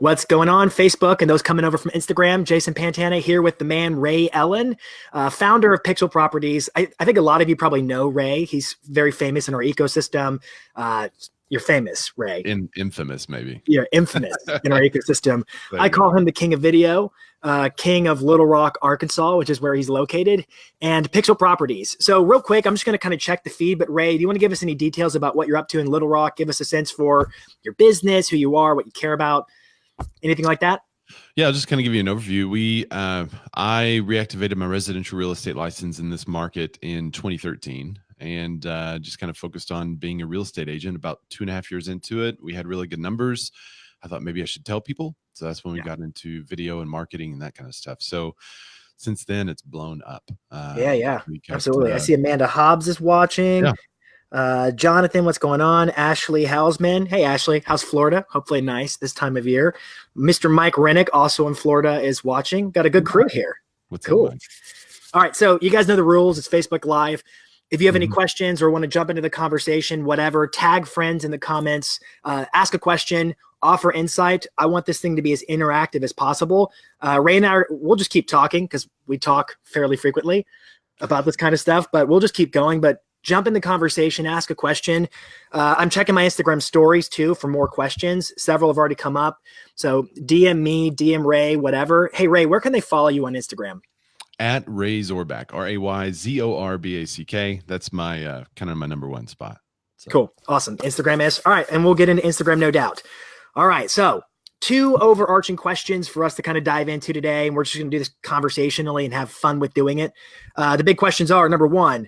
What's going on, Facebook and those coming over from Instagram? Jason Pantana here with the man Ray Ellen, founder of Pixel Properties. I think a lot of you probably know Ray. He's very famous in our ecosystem. You're famous, Ray. Infamous, maybe. You're infamous in our ecosystem. I Maybe. call him the king of video, king of Little Rock, Arkansas, which is where he's located, and Pixel Properties. So real quick, I'm just going to kind of check the feed. But Ray, do you want to give us any details about what you're up to in Little Rock? Give us a sense for your business, who you are, what you care about. Anything like that? Yeah, I'll just kind of give you an overview. I reactivated my residential real estate license in this market in 2013 and just kind of focused on being a real estate agent. About 2.5 years into it, we had really good numbers. I thought maybe I should tell people. So that's when we got into video and marketing and that kind of stuff. So since then, it's blown up. Yeah, We kept, absolutely. I see Amanda Hobbs is watching. Yeah. Jonathan, what's going on? Ashley Hausman. Hey, Ashley, how's Florida? Hopefully nice this time of year. Mr. Mike Rennick, also in Florida, is watching. Got a good crew here. What's cool. Up, Mike? All right, so you guys know the rules. It's Facebook Live. If you have any questions or want to jump into the conversation, whatever, tag friends in the comments, ask a question, offer insight. I want this thing to be as interactive as possible. Ray and I, we'll just keep talking because we talk fairly frequently about this kind of stuff, but we'll just keep going. But jump in the conversation, ask a question. I'm checking my Instagram stories too for more questions. Several have already come up. So DM me, DM Ray, whatever. Hey, Ray, where can they follow you on Instagram? At Ray Zorback, RayZorback. That's my kind of my number one spot. So. Cool. Awesome. Instagram is. All right. And we'll get into Instagram, no doubt. All right. So 2 overarching questions for us to kind of dive into today. And we're just going to do this conversationally and have fun with doing it. The big questions are, number 1,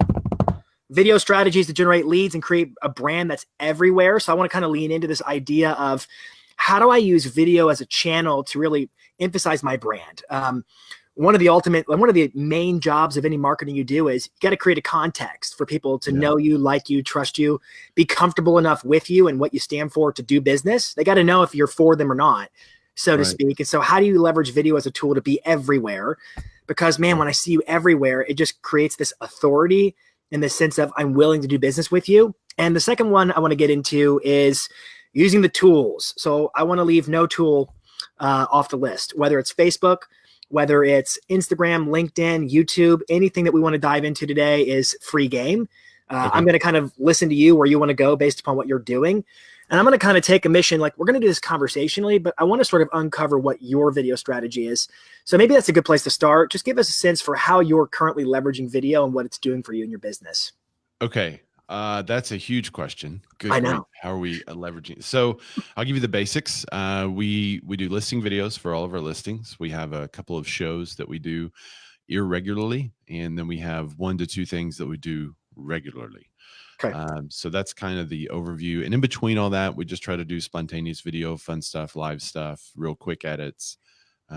video strategies to generate leads and create a brand that's everywhere. So I want to kind of lean into this idea of how do I use video as a channel to really emphasize my brand? One of the main jobs of any marketing you do is you got to create a context for people to know you, like you, trust you, be comfortable enough with you and what you stand for to do business. They got to know if you're for them or not, so to speak. And so how do you leverage video as a tool to be everywhere? Because man, when I see you everywhere, it just creates this authority in the sense of I'm willing to do business with you. And the second one I want to get into is using the tools. So I want to leave no tool off the list, whether it's Facebook, whether it's Instagram, LinkedIn, YouTube, anything that we want to dive into today is free game. I'm going to kind of listen to you where you want to go based upon what you're doing. And I'm going to kind of take a mission, like we're going to do this conversationally, but I want to sort of uncover what your video strategy is. So maybe that's a good place to start. Just give us a sense for how you're currently leveraging video and what it's doing for you in your business. Okay. That's a huge question. Good. I know. How are we leveraging? So I'll give you the basics. We do listing videos for all of our listings. We have a couple of shows that we do irregularly, and then we have 1 to 2 things that we do regularly. Okay. So that's kind of the overview. And in between all that, we just try to do spontaneous video, fun stuff, live stuff, real quick edits.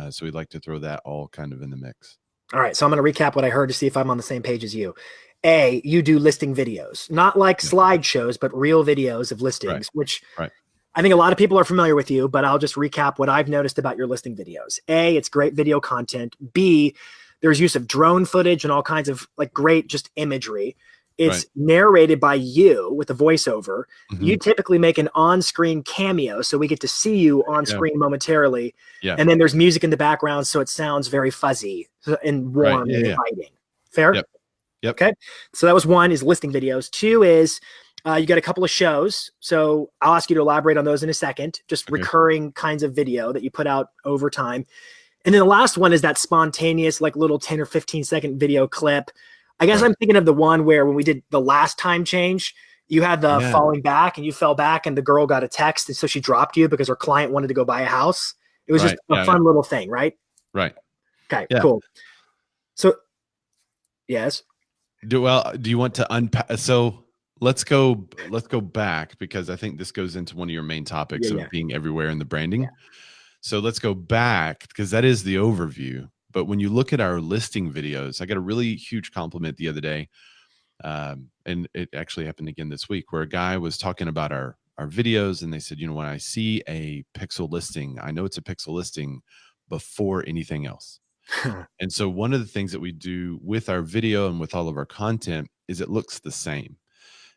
So we'd like to throw that all kind of in the mix. All right. So I'm going to recap what I heard to see if I'm on the same page as you. A, you do listing videos, not like slideshows, but real videos of listings, which I think a lot of people are familiar with you, but I'll just recap what I've noticed about your listing videos. A, it's great video content. B, there's use of drone footage and all kinds of like great just imagery. It's narrated by you with a voiceover. You typically make an on-screen cameo, so we get to see you on screen momentarily. And then there's music in the background, so it sounds very fuzzy and warm and inviting. Fair? Yep. Okay. So that was 1 is listing videos. 2 is you got a couple of shows. So I'll ask you to elaborate on those in a second, just recurring kinds of video that you put out over time. And then the last one is that spontaneous, like little 10 or 15 second video clip. I guess I'm thinking of the one where when we did the last time change, you had the falling back and you fell back and the girl got a text. And so she dropped you because her client wanted to go buy a house. It was just a fun little thing, right? Right. Okay, cool. So yes. Do you want to unpack? So let's go back, because I think this goes into one of your main topics of being everywhere in the branding. So let's go back, because that is the overview. But when you look at our listing videos, I got a really huge compliment the other day. And it actually happened again this week, where a guy was talking about our videos, and they said, when I see a pixel listing, I know it's a pixel listing before anything else. And so one of the things that we do with our video and with all of our content is it looks the same,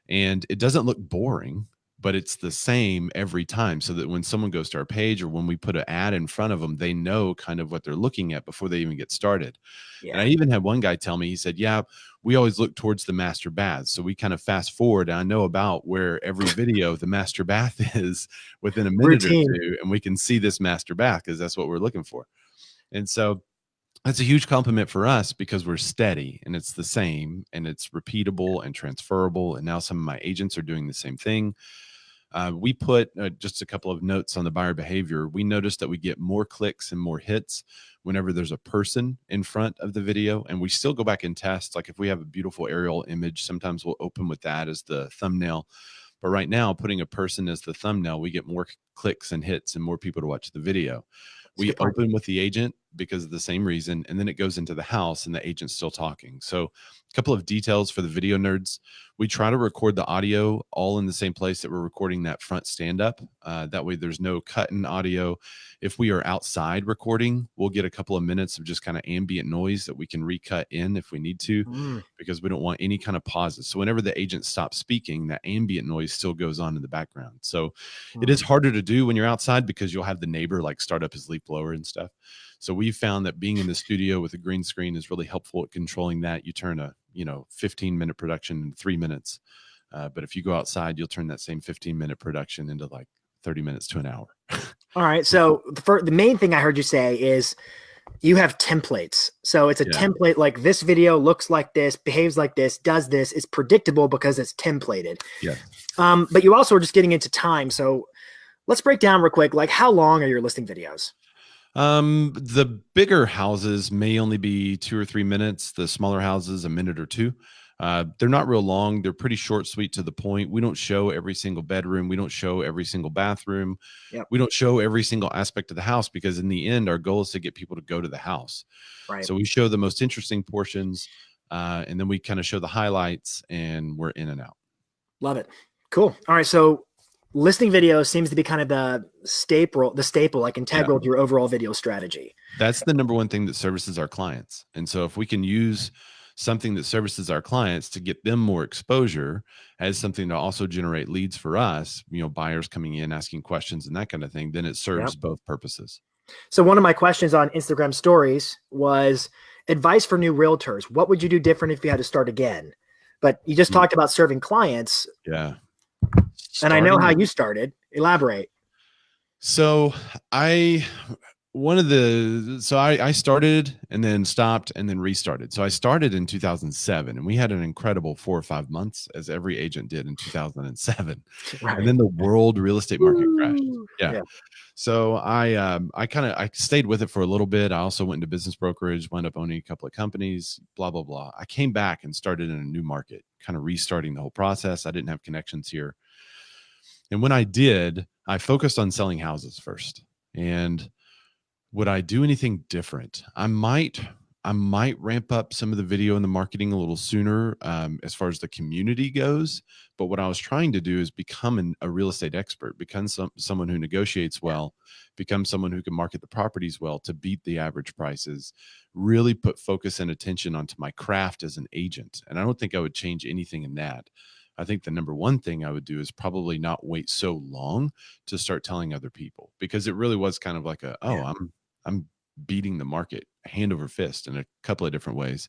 and it doesn't look boring, but it's the same every time, so that when someone goes to our page or when we put an ad in front of them, they know kind of what they're looking at before they even get started. And I even had one guy tell me, he said, yeah, we always look towards the master bath. So we kind of fast forward, and I know about where every video the master bath is within a minute or two, and we can see this master bath because that's what we're looking for. And so that's a huge compliment for us because we're steady and it's the same and it's repeatable and transferable. And now some of my agents are doing the same thing. We put just a couple of notes on the buyer behavior. We noticed that we get more clicks and more hits whenever there's a person in front of the video. And we still go back and test. Like if we have a beautiful aerial image, sometimes we'll open with that as the thumbnail. But right now, putting a person as the thumbnail, we get more clicks and hits and more people to watch the video. We open with the agent because of the same reason, and then it goes into the house and the agent's still talking. So a couple of details for the video nerds. We try to record the audio all in the same place that we're recording that front stand-up. That way there's no cut in audio. If we are outside recording, we'll get a couple of minutes of just kind of ambient noise that we can recut in if we need to, because we don't want any kind of pauses. So whenever the agent stops speaking, that ambient noise still goes on in the background. So it is harder to do when you're outside because you'll have the neighbor like start up his leaf blower and stuff. So we've found that being in the studio with a green screen is really helpful at controlling that. You turn a 15-minute production in 3 minutes. But if you go outside, you'll turn that same 15-minute production into like 30 minutes to an hour. All right. So the main thing I heard you say is you have templates. So it's a template, like this video looks like this, behaves like this, does this. It's predictable because it's templated. Yeah. But you also are just getting into time. So let's break down real quick. Like, how long are your listing videos? The bigger houses may only be 2 or 3 minutes. The smaller houses, a minute or two. They're not real long. They're pretty short, sweet, to the point. We don't show every single bedroom. We don't show every single bathroom. We don't show every single aspect of the house because in the end, our goal is to get people to go to the house. Right. So we show the most interesting portions, and then we kind of show the highlights, and we're in and out. Love it. Cool. All right. So listing video seems to be kind of the staple, like integral to your overall video strategy. That's the number one thing that services our clients. And so if we can use something that services our clients to get them more exposure as something to also generate leads for us, buyers coming in, asking questions and that kind of thing, then it serves both purposes. So one of my questions on Instagram stories was advice for new realtors. What would you do different if you had to start again? But you just talked about serving clients. Yeah. And I know how you started. Elaborate. So I started and then stopped and then restarted. So I started in 2007 and we had an incredible 4 or 5 months, as every agent did in 2007. Right. And then the world real estate market crashed. Yeah. So I stayed with it for a little bit. I also went into business brokerage, wound up owning a couple of companies, blah, blah, blah. I came back and started in a new market, kind of restarting the whole process. I didn't have connections here. And when I did, I focused on selling houses first. And would I do anything different? I might ramp up some of the video and the marketing a little sooner as far as the community goes. But what I was trying to do is become a real estate expert, become someone who negotiates well, become someone who can market the properties well to beat the average prices, really put focus and attention onto my craft as an agent. And I don't think I would change anything in that. I think the number one thing I would do is probably not wait so long to start telling other people, because it really was kind of like I'm beating the market hand over fist in a couple of different ways.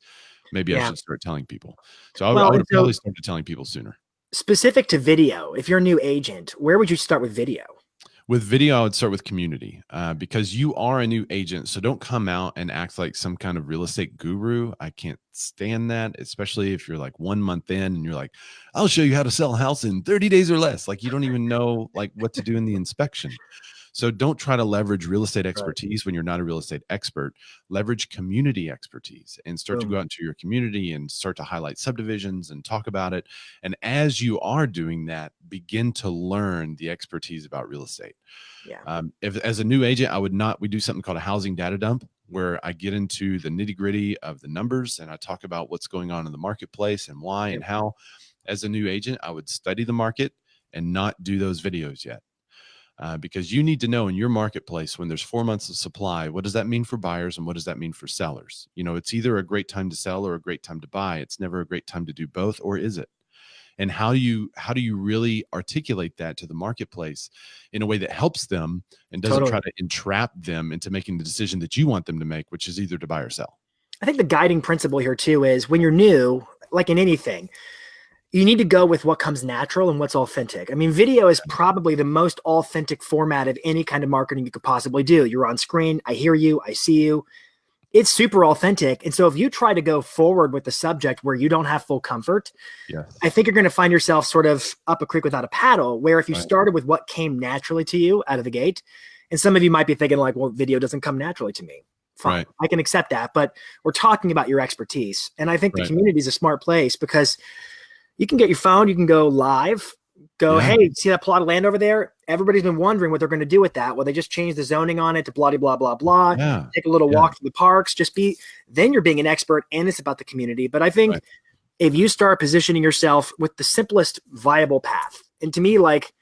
Maybe I should start telling people. So I would have probably started telling people sooner. Specific to video, if you're a new agent, where would you start with video? With video, I would start with community because you are a new agent. So don't come out and act like some kind of real estate guru. I can't stand that, especially if you're like 1 month in and you're like, I'll show you how to sell a house in 30 days or less. Like you don't even know like what to do in the inspection. So don't try to leverage real estate expertise when you're not a real estate expert. Leverage community expertise and start to go out into your community and start to highlight subdivisions and talk about it. And as you are doing that, begin to learn the expertise about real estate. Yeah. If as a new agent, we do something called a housing data dump, where I get into the nitty gritty of the numbers and I talk about what's going on in the marketplace and why and how. As a new agent, I would study the market and not do those videos yet. Because you need to know in your marketplace, when there's 4 months of supply, what does that mean for buyers and what does that mean for sellers? It's either a great time to sell or a great time to buy. It's never a great time to do both, or is it? and how do you really articulate that to the marketplace in a way that helps them and doesn't Totally. try to entrap them into making the decision that you want them to make, which is either to buy or sell. I think the guiding principle here too is when you're new, like in anything, you need to go with what comes natural and what's authentic. I mean, video is probably the most authentic format of any kind of marketing you could possibly do. You're on screen, I hear you, I see you. It's super authentic. And so if you try to go forward with the subject where you don't have full comfort, Yes. I think you're going to find yourself sort of up a creek without a paddle, where if you Right. started with what came naturally to you out of the gate, and some of you might be thinking like, well, video doesn't come naturally to me. Fine. Right. I can accept that, but we're talking about your expertise. And I think the Right. community is a smart place because you can get your phone, you can go live, go, Yeah. hey, see that plot of land over there? Everybody's been wondering what they're going to do with that. Well, they just changed the zoning on it to blah, blah, blah, blah. Yeah. Take a little Yeah. walk through the parks, then you're being an expert and it's about the community. But I think Right. if you start positioning yourself with the simplest viable path, and to me, like,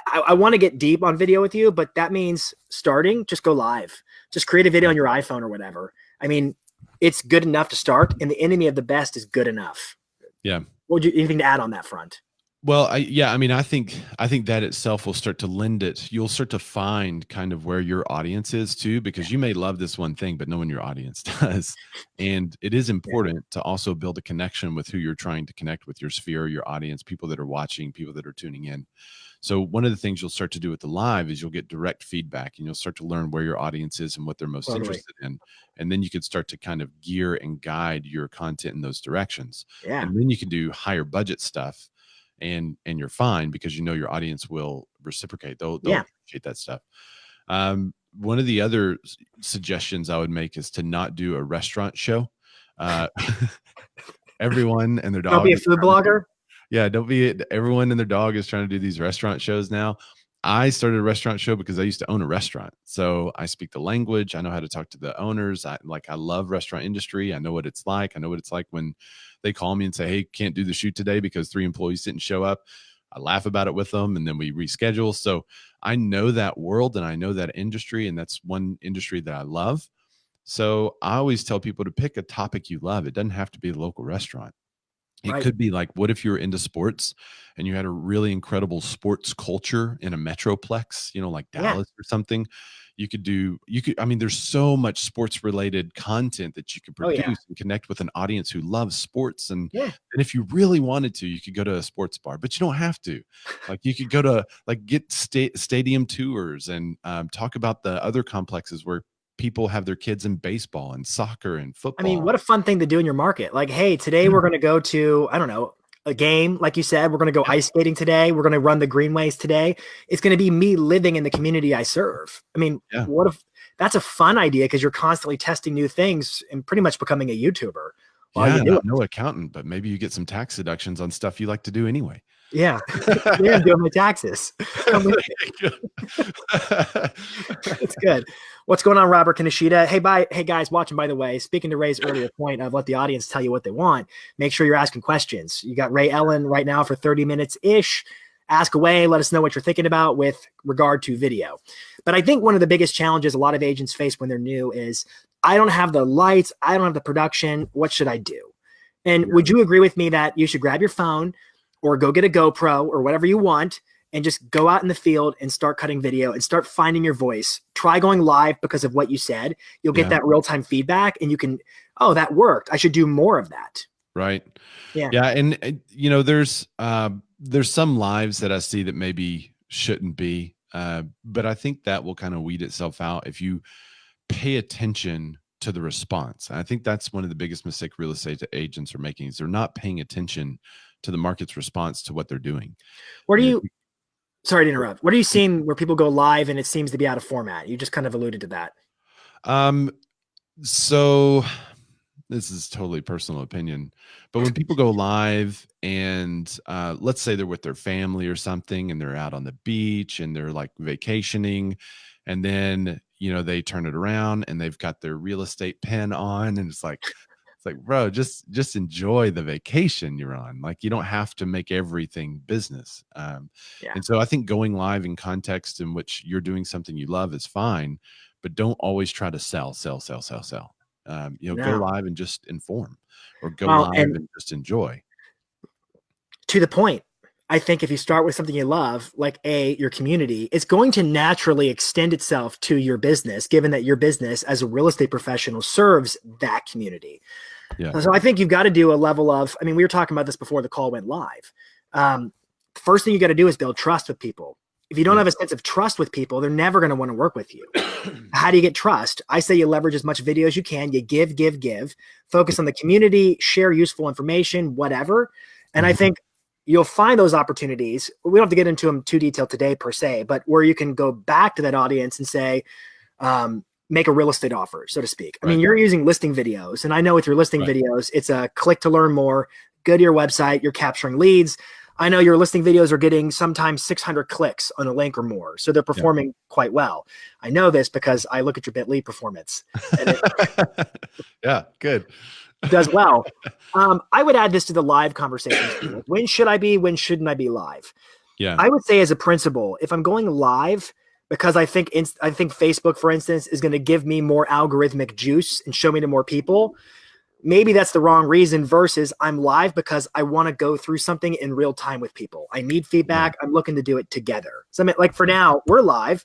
I want to get deep on video with you, but that means starting, just go live, just create a video on your iPhone or whatever. I mean, it's good enough to start, and the enemy of the best is good enough. Yeah. What would you anything to add on that front? Well, I mean, I think that itself will start to lend it. You'll start to find kind of where your audience is too, because you may love this one thing, but no one your audience does. And it is important to also build a connection with who you're trying to connect with, your sphere, your audience, people that are watching, people that are tuning in. So one of the things you'll start to do with the live is you'll get direct feedback, and you'll start to learn where your audience is and what they're most interested in. And then you can start to kind of gear and guide your content in those directions. Yeah. And then you can do higher budget stuff, and you're fine because you know your audience will reciprocate. They'll appreciate that stuff. One of the other suggestions I would make is to not do a restaurant show. Everyone and their dog. Don't be a food blogger. Yeah, don't be. Everyone and their dog is trying to do these restaurant shows now. I started a restaurant show because I used to own a restaurant. So I speak the language. I know how to talk to the owners. I love restaurant industry. I know what it's like. I know what it's like when they call me and say, hey, can't do the shoot today because 3 employees didn't show up. I laugh about it with them and then we reschedule. So I know that world and I know that industry, and that's one industry that I love. So I always tell people to pick a topic you love. It doesn't have to be a local restaurant. It could be like, what if you were into sports and you had a really incredible sports culture in a metroplex, like Dallas or something? I mean, there's so much sports related content that you could produce and connect with an audience who loves sports. And if you really wanted to, you could go to a sports bar, but you don't have to. Like you could go to get stadium tours and talk about the other complexes where people have their kids in baseball and soccer and football. I mean, what a fun thing to do in your market. Like, hey, today we're going to go to, I don't know, a game. Like you said, we're going to go ice skating today. We're going to run the greenways today. It's going to be me living in the community I serve. I mean, what if that's a fun idea? Because you're constantly testing new things and pretty much becoming a YouTuber. No accountant, but maybe you get some tax deductions on stuff you like to do anyway. Yeah. Yeah, I'm doing my taxes. It's good. What's going on, Robert Kaneshita? Hey guys watching, by the way, speaking to Ray's earlier point of let the audience tell you what they want, make sure you're asking questions. You got Ray Ellen right now for 30 minutes-ish. Ask away. Let us know what you're thinking about with regard to video. But I think one of the biggest challenges a lot of agents face when they're new is, I don't have the lights. I don't have the production. What should I do? And would you agree with me that you should grab your phone or go get a GoPro or whatever you want and just go out in the field and start cutting video and start finding your voice? Try going live because of what you said. You'll get that real-time feedback and you can, oh, that worked. I should do more of that. Right. Yeah. Yeah. And there's some lives that I see that maybe shouldn't be, but I think that will kind of weed itself out if you pay attention to the response. And I think that's one of the biggest mistakes real estate agents are making, is they're not paying attention to the market's response to what they're doing. Sorry to interrupt. What are you seeing where people go live and it seems to be out of format? You just kind of alluded to that. So this is totally personal opinion, but when people go live and let's say they're with their family or something and they're out on the beach and they're like vacationing, and then they turn it around and they've got their real estate pen on, and it's like, bro, just enjoy the vacation you're on. Like, you don't have to make everything business. And so I think going live in context in which you're doing something you love is fine, but don't always try to sell. Go live and just inform, or go live and just enjoy. to the point. I think if you start with something you love, like your community, it's going to naturally extend itself to your business, given that your business as a real estate professional serves that community. Yeah. So I think you've got to do a level of, I mean, we were talking about this before the call went live. First thing you got to do is build trust with people. If you don't have a sense of trust with people, they're never going to want to work with you. How do you get trust? I say you leverage as much video as you can. You give, focus on the community, share useful information, whatever. And I think you'll find those opportunities. We don't have to get into them too detailed today per se, but where you can go back to that audience and say, make a real estate offer, so to speak. I mean, you're using listing videos, and I know with your listing videos, it's a click to learn more, go to your website, you're capturing leads. I know your listing videos are getting sometimes 600 clicks on a link or more. So they're performing quite well. I know this because I look at your Bitly performance. And yeah, good. Does well. I would add this to the live conversation. When should I be? When shouldn't I be live? Yeah. I would say as a principle, if I'm going live, because I think Facebook, for instance, is going to give me more algorithmic juice and show me to more people. Maybe that's the wrong reason versus I'm live because I want to go through something in real time with people. I need feedback. I'm looking to do it together. So I mean, like for now, we're live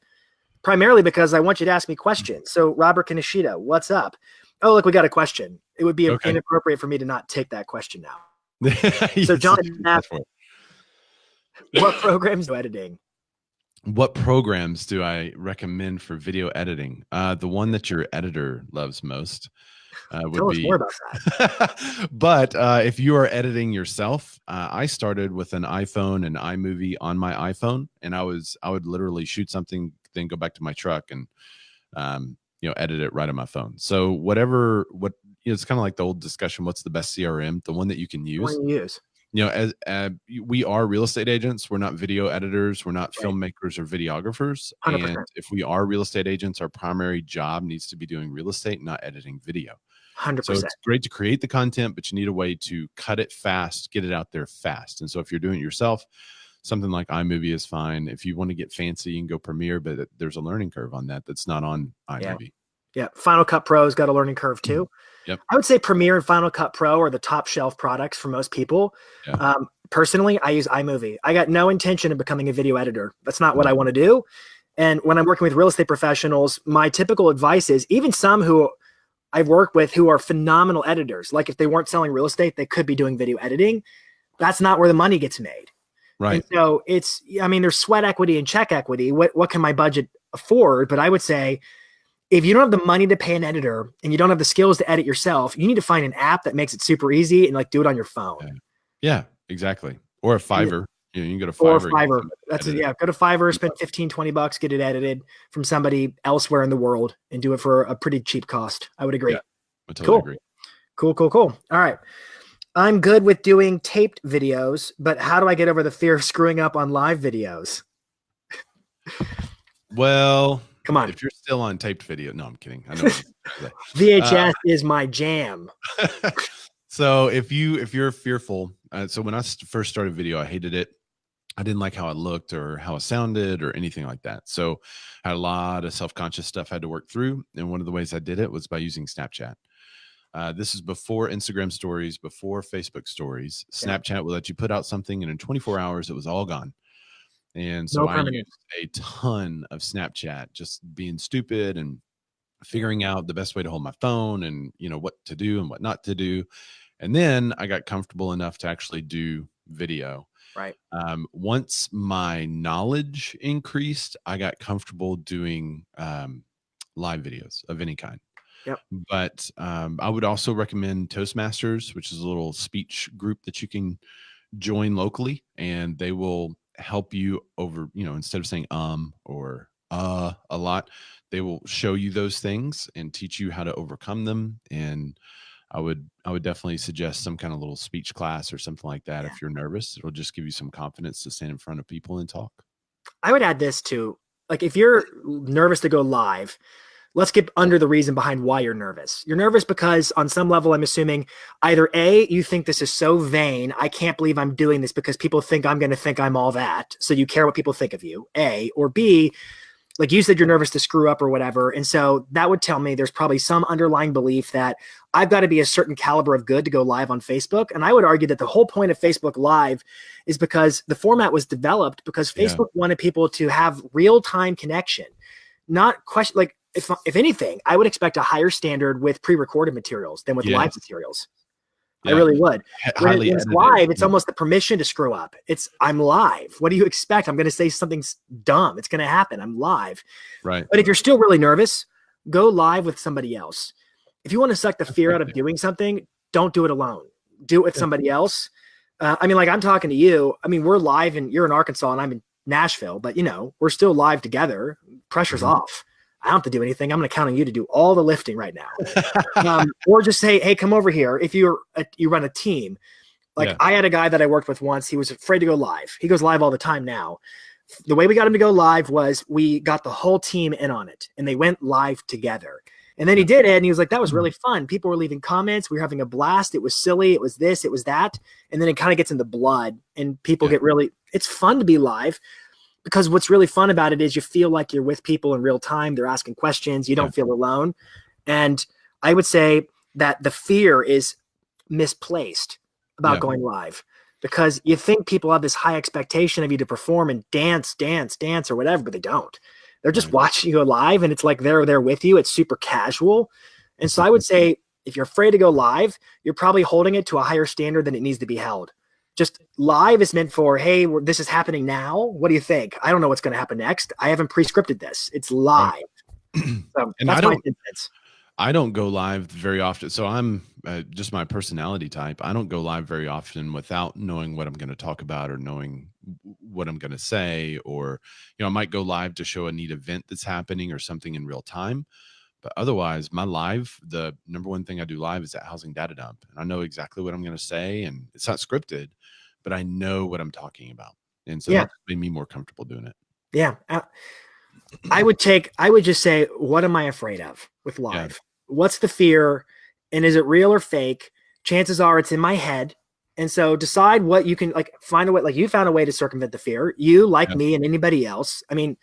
primarily because I want you to ask me questions. So Robert Kaneshita, what's up? Oh, look, we got a question. It would be inappropriate for me to not take that question now. So John, what programs do editing? What programs do I recommend for video editing? The one that your editor loves most would Tell us be. more about that. But if you are editing yourself, I started with an iPhone and iMovie on my iPhone, and I would literally shoot something, then go back to my truck and edit it right on my phone. So it's kind of like the old discussion: what's the best CRM? The one that you can use. As we are real estate agents, we're not video editors, we're not filmmakers or videographers. 100%. And if we are real estate agents, our primary job needs to be doing real estate, not editing video. 100%. So it's great to create the content, but you need a way to cut it fast, get it out there fast. And so if you're doing it yourself, something like iMovie is fine. If you want to get fancy, you can go Premiere, but there's a learning curve on that that's not on iMovie. Yeah. Final Cut Pro's got a learning curve too. Yep. I would say Premiere and Final Cut Pro are the top shelf products for most people. Yeah. Personally, I use iMovie. I got no intention of becoming a video editor. That's not what I want to do. And when I'm working with real estate professionals, my typical advice is even some who I've worked with who are phenomenal editors, like if they weren't selling real estate, they could be doing video editing. That's not where the money gets made. Right. And so there's sweat equity and check equity. What can my budget afford? But I would say, if you don't have the money to pay an editor and you don't have the skills to edit yourself, you need to find an app that makes it super easy and like do it on your phone. Yeah, exactly. Or a Fiverr. You can go to Fiverr. Or Fiverr. Go to Fiverr, spend $15-20, get it edited from somebody elsewhere in the world and do it for a pretty cheap cost. I would agree. Yeah, I totally agree. Cool. All right. I'm good with doing taped videos, but how do I get over the fear of screwing up on live videos? Well, come on. If you're still on taped video, no, I'm kidding. I know VHS is my jam. So if you're fearful, so when I first started video, I hated it. I didn't like how it looked or how it sounded or anything like that. So I had a lot of self-conscious stuff I had to work through. And one of the ways I did it was by using Snapchat. This is before Instagram stories, before Facebook stories. Snapchat will let you put out something, and in 24 hours, it was all gone. And so I used a ton of Snapchat, just being stupid and figuring out the best way to hold my phone and, what to do and what not to do. And then I got comfortable enough to actually do video. Right. Once my knowledge increased, I got comfortable doing live videos of any kind. Yep. But I would also recommend Toastmasters, which is a little speech group that you can join locally, and they will help you over, instead of saying or a lot, they will show you those things and teach you how to overcome them. And I would definitely suggest some kind of little speech class or something like that. If you're nervous, it'll just give you some confidence to stand in front of people and talk. I would add this too. Like if you're nervous to go live, let's get under the reason behind why you're nervous. You're nervous because on some level, I'm assuming either A, you think this is so vain, I can't believe I'm doing this because people think I'm going to think I'm all that. So you care what people think of you, A, or B, like you said, you're nervous to screw up or whatever. And so that would tell me there's probably some underlying belief that I've got to be a certain caliber of good to go live on Facebook. And I would argue that the whole point of Facebook Live is because the format was developed because Facebook wanted people to have real-time connection, not question. Like if anything, I would expect a higher standard with pre-recorded materials than with live materials. I really would. When it's live, it's almost the permission to screw up. I'm live. What do you expect? I'm going to say something dumb. It's going to happen. I'm live. Right. But if you're still really nervous, go live with somebody else. If you want to suck the fear out of doing something, don't do it alone. Do it with somebody else. I mean, like I'm talking to you. I mean, we're live and you're in Arkansas and I'm in Nashville, but we're still live together. Pressure's off. I don't have to do anything. I'm going to count on you to do all the lifting right now. Or just say, hey, come over here. If you run a team, I had a guy that I worked with once. He was afraid to go live. He goes live all the time now. The way we got him to go live was we got the whole team in on it and they went live together. And then he did it and he was like, that was really fun. People were leaving comments. We were having a blast. It was silly. It was this, it was that. And then it kind of gets in the blood and people get it's fun to be live. Because what's really fun about it is you feel like you're with people in real time. They're asking questions. You don't feel alone. And I would say that the fear is misplaced about going live because you think people have this high expectation of you to perform and dance or whatever, but they don't. They're just watching you go live and it's like they're there with you. It's super casual. And so I would say if you're afraid to go live, you're probably holding it to a higher standard than it needs to be held. Just live is meant for, hey, this is happening now. What do you think? I don't know what's going to happen next. I haven't pre-scripted this. It's live. So and I don't go live very often. So I'm just my personality type. I don't go live very often without knowing what I'm going to talk about or knowing what I'm going to say. Or, I might go live to show a neat event that's happening or something in real time. But otherwise, my live, the number one thing I do live is that housing data dump. And I know exactly what I'm going to say. And it's not scripted, but I know what I'm talking about. And so that made me more comfortable doing it. Yeah. I would just say, what am I afraid of with live? Yeah. What's the fear? And is it real or fake? Chances are it's in my head. And so decide what you can find a way, you found a way to circumvent the fear. You, like me and anybody else. I mean,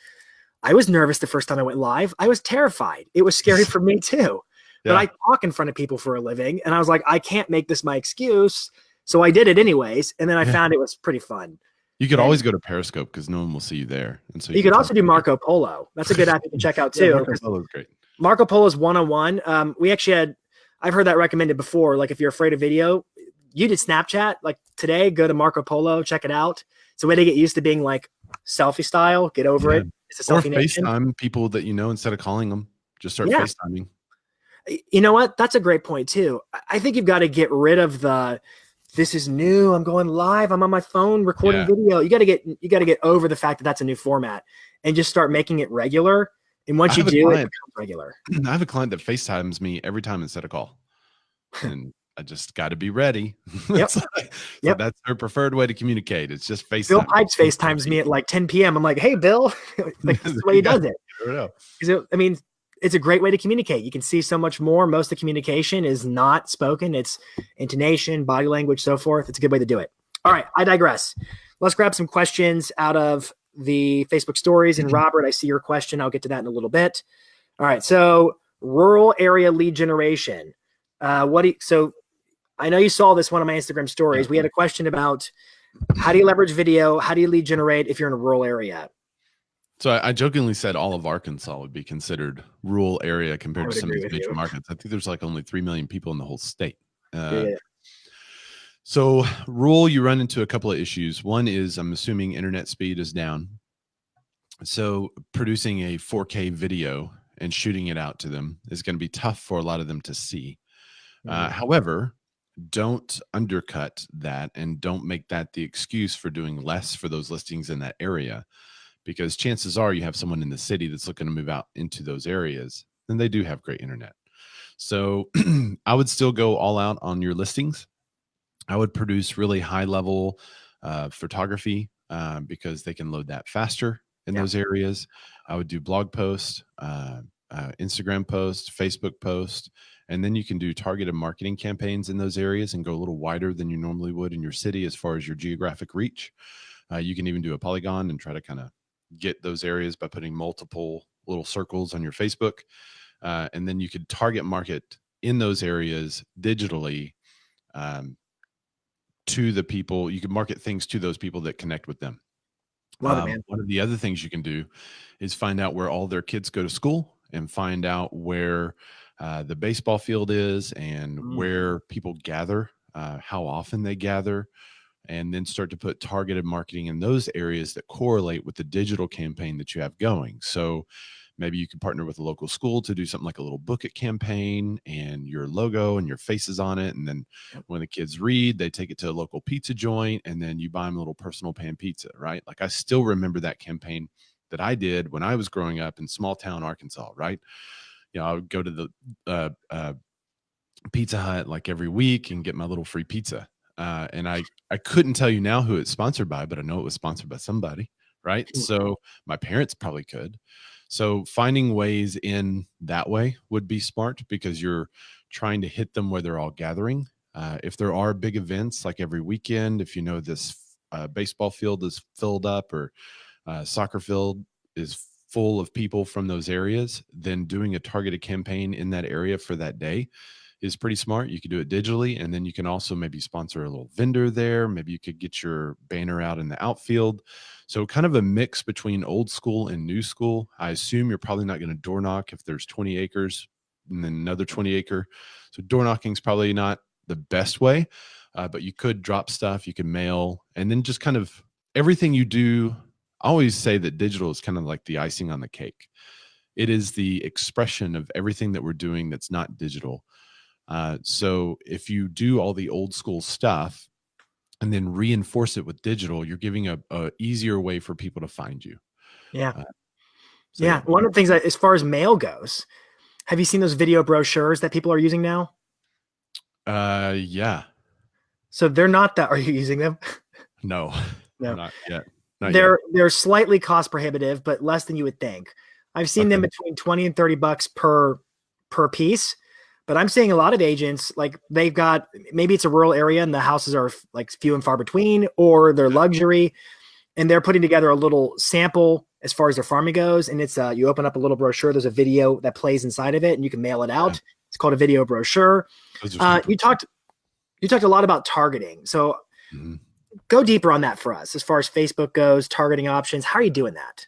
I was nervous the first time I went live. I was terrified. It was scary for me too. But I talk in front of people for a living. And I was like, I can't make this my excuse. So I did it anyways. And then I found it was pretty fun. You could always go to Periscope because no one will see you there. And so you could also do Marco Polo. That's a good app you can check out too. Marco Polo is great. Marco Polo's one-on-one. We actually I've heard that recommended before. Like if you're afraid of video, you did Snapchat. Like today, go to Marco Polo, check it out. It's a way to get used to being selfie style. Get over it. It's a selfie nation. FaceTime people that instead of calling them, just start FaceTiming. You know what? That's a great point too. I think you've got to get rid of this is new. I'm going live. I'm on my phone recording video. You got to get over the fact that that's a new format and just start making it regular. And once you do, it becomes regular. I have a client that FaceTimes me every time instead of call. And I just got to be ready. That's her preferred way to communicate. It's just FaceTime. Bill Pipes FaceTimes me at 10 p.m. I'm like, hey, Bill. This is the way he does it. I mean, it's a great way to communicate. You can see so much more. Most of the communication is not spoken. It's intonation, body language, so forth. It's a good way to do it. All right, I digress. Let's grab some questions out of the Facebook stories. And Robert, I see your question. I'll get to that in a little bit. All right, so rural area lead generation. So I know you saw this one of my Instagram stories. We had a question about how do you leverage video? How do you lead generate if you're in a rural area? So I jokingly said all of Arkansas would be considered rural area compared to some of these major markets. I think there's only 3 million people in the whole state. So rural, you run into a couple of issues. One is I'm assuming internet speed is down. So producing a 4K video and shooting it out to them is going to be tough for a lot of them to see. However, don't undercut that and don't make that the excuse for doing less for those listings in that area. Because chances are you have someone in the city that's looking to move out into those areas, and they do have great internet. So I would still go all out on your listings. I would produce really high level photography because they can load that faster in those areas. I would do blog posts, Instagram posts, Facebook posts, and then you can do targeted marketing campaigns in those areas and go a little wider than you normally would in your city as far as your geographic reach. You can even do a polygon and try to kind of get those areas by putting multiple little circles on your Facebook. And then you could target market in those areas digitally to the people. You can market things to those people that connect with them. Love it, man. One of the other things you can do is find out where all their kids go to school and find out where the baseball field is and where people gather, how often they gather, and then start to put targeted marketing in those areas that correlate with the digital campaign that you have going. So maybe you could partner with a local school to do something like a little book it campaign and your logo and your faces on it. And then when the kids read, they take it to a local pizza joint and then you buy them a little personal pan pizza, right? Like I still remember that campaign that I did when I was growing up in small town Arkansas, right? You know, I would go to the Pizza Hut like every week and get my little free pizza. And I couldn't tell you now who it's sponsored by, but I know it was sponsored by somebody, right? So my parents probably could. So finding ways in that way would be smart because you're trying to hit them where they're all gathering. If there are big events like every weekend, if you know this baseball field is filled up or soccer field is full of people from those areas, then doing a targeted campaign in that area for that day is pretty smart. You could do it digitally, and then you can also maybe sponsor a little vendor there. Maybe you could get your banner out in the outfield. So kind of a mix between old school and new school. I assume you're probably not going to door knock if there's 20 acres and then another 20 acre. So door knocking is probably not the best way, but you could drop stuff, you can mail, and then just kind of everything you do. I always say that digital is kind of like the icing on the cake. It is the expression of everything that we're doing that's not digital. So if you do all the old school stuff and then reinforce it with digital, you're giving a easier way for people to find you. Yeah. Yeah. One of the things that, as far as mail goes, have you seen those video brochures that people are using now? Yeah. So they're not that. Are you using them? No, not yet. They're slightly cost prohibitive, but less than you would think. I've seen them between 20 and 30 bucks per piece. But I'm seeing a lot of agents, like they've got, maybe it's a rural area and the houses are like few and far between, or they're luxury, and they're putting together a little sample as far as their farming goes. And it's you open up a little brochure. There's a video that plays inside of it and you can mail it out. Yeah. It's called a video brochure. You talked a lot about targeting. So go deeper on that for us as far as Facebook goes, targeting options. How are you doing that?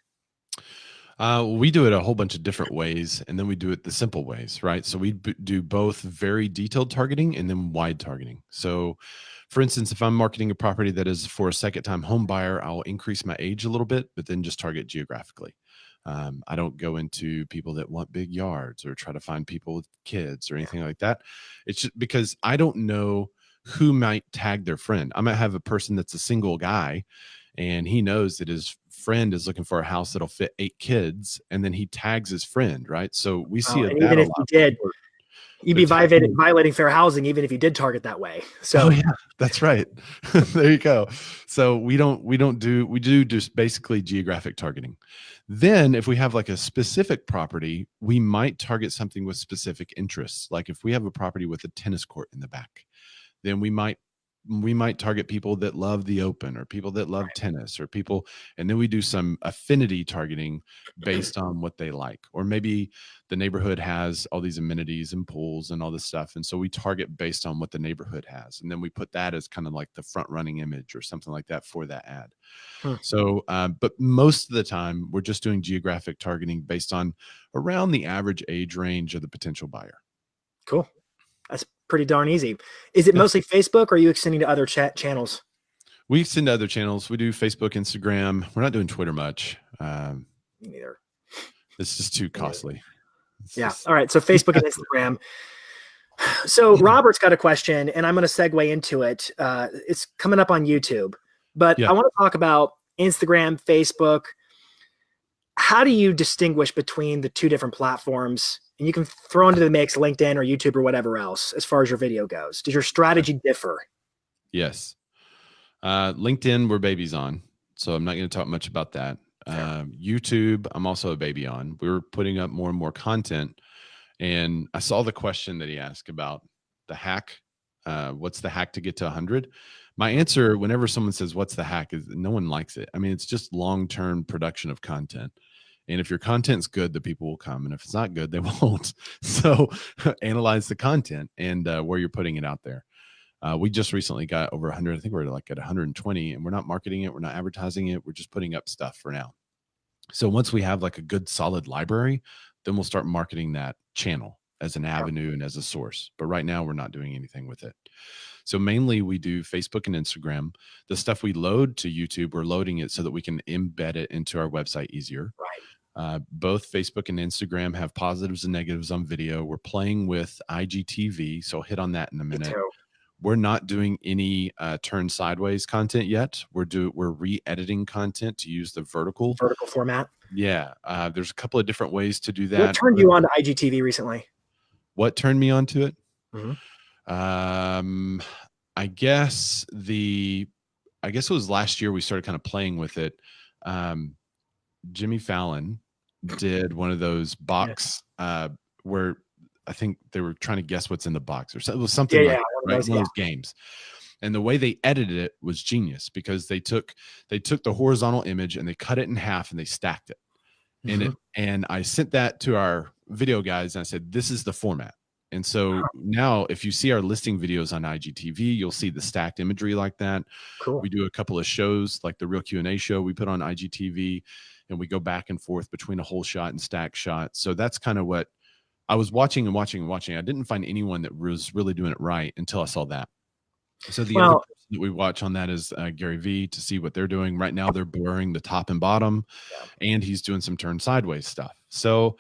We do it a whole bunch of different ways, and then we do it the simple ways, right? So we do both very detailed targeting and then wide targeting. So for instance, if I'm marketing a property that is for a second-time home buyer, I'll increase my age a little bit, but then just target geographically. I don't go into people that want big yards or try to find people with kids or anything like that. It's just because I don't know who might tag their friend. I might have a person that's a single guy and he knows that his friend is looking for a house that'll fit 8 kids, and then he tags his friend, right? So we see that even if you did, you'd be violating fair housing even if you did target that way. So yeah, that's right. There you go. So we do just basically geographic targeting. Then if we have like a specific property, we might target something with specific interests. Like if we have a property with a tennis court in the back, then we might target people that love the open or people that love tennis or people, and then we do some affinity targeting based on what they like. Or maybe the neighborhood has all these amenities and pools and all this stuff. And so we target based on what the neighborhood has. And then we put that as kind of like the front running image or something like that for that ad. So, but most of the time we're just doing geographic targeting based on around the average age range of the potential buyer. Cool. That's pretty darn easy. Is it mostly Facebook, or are you extending to other chat channels? We extend to other channels. We do Facebook, Instagram. We're not doing Twitter much. Me neither. It's just too costly. All right. So Facebook and Instagram. So Robert's got a question, and I'm going to segue into it. It's coming up on YouTube, but I want to talk about Instagram, Facebook. How do you distinguish between the two different platforms? And you can throw into the mix LinkedIn or YouTube or whatever else as far as your video goes. Does your strategy differ? Yes. LinkedIn, we're babies on, so I'm not going to talk much about that. YouTube, I'm also a baby on. We're putting up more and more content. And I saw the question that he asked about the hack. What's the hack to get to 100? My answer, whenever someone says, what's the hack, is no one likes it. I mean, it's just long-term production of content. And if your content's good, the people will come. And if it's not good, they won't. So analyze the content and where you're putting it out there. We just recently got over 100. I think we're like at 120, and we're not marketing it. We're not advertising it. We're just putting up stuff for now. So once we have like a good solid library, then we'll start marketing that channel as an avenue and as a source. But right now we're not doing anything with it. So mainly we do Facebook and Instagram. The stuff we load to YouTube, we're loading it so that we can embed it into our website easier. Right. Both Facebook and Instagram have positives and negatives on video. We're playing with IGTV, so I'll hit on that in a minute. We're not doing any turn sideways content yet. We're re-editing content to use the vertical format. Yeah, there's a couple of different ways to do that. What turned you on to IGTV recently? What turned me on to it? Mm-hmm. I guess it was last year we started kind of playing with it. Jimmy Fallon did one of those box where I think they were trying to guess what's in the box, or it was something like one of those games. And the way they edited it was genius, because they took the horizontal image and they cut it in half and they stacked it. And I sent that to our video guys and I said, this is the format. And so now if you see our listing videos on IGTV, you'll see the stacked imagery like that. Cool. We do a couple of shows like the Real Q&A show we put on IGTV, and we go back and forth between a whole shot and stack shot. So that's kind of what I was watching. I didn't find anyone that was really doing it right until I saw that. So the other person that we watch on that is Gary V, to see what they're doing. Right now they're blurring the top and bottom, and he's doing some turn sideways stuff. So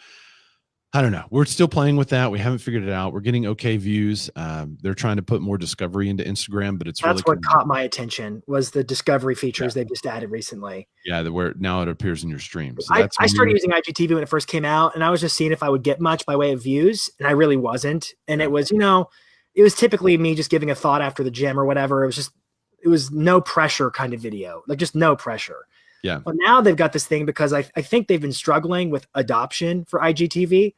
I don't know. We're still playing with that. We haven't figured it out. We're getting okay views. They're trying to put more discovery into Instagram, but that's what caught my attention was the discovery features they've just added recently. Yeah, where now it appears in your stream. So I started using IGTV when it first came out, and I was just seeing if I would get much by way of views, and I really wasn't. And it was, it was typically me just giving a thought after the gym or whatever. It was no pressure kind of video, like just no pressure. Yeah. But now they've got this thing, because I think they've been struggling with adoption for IGTV.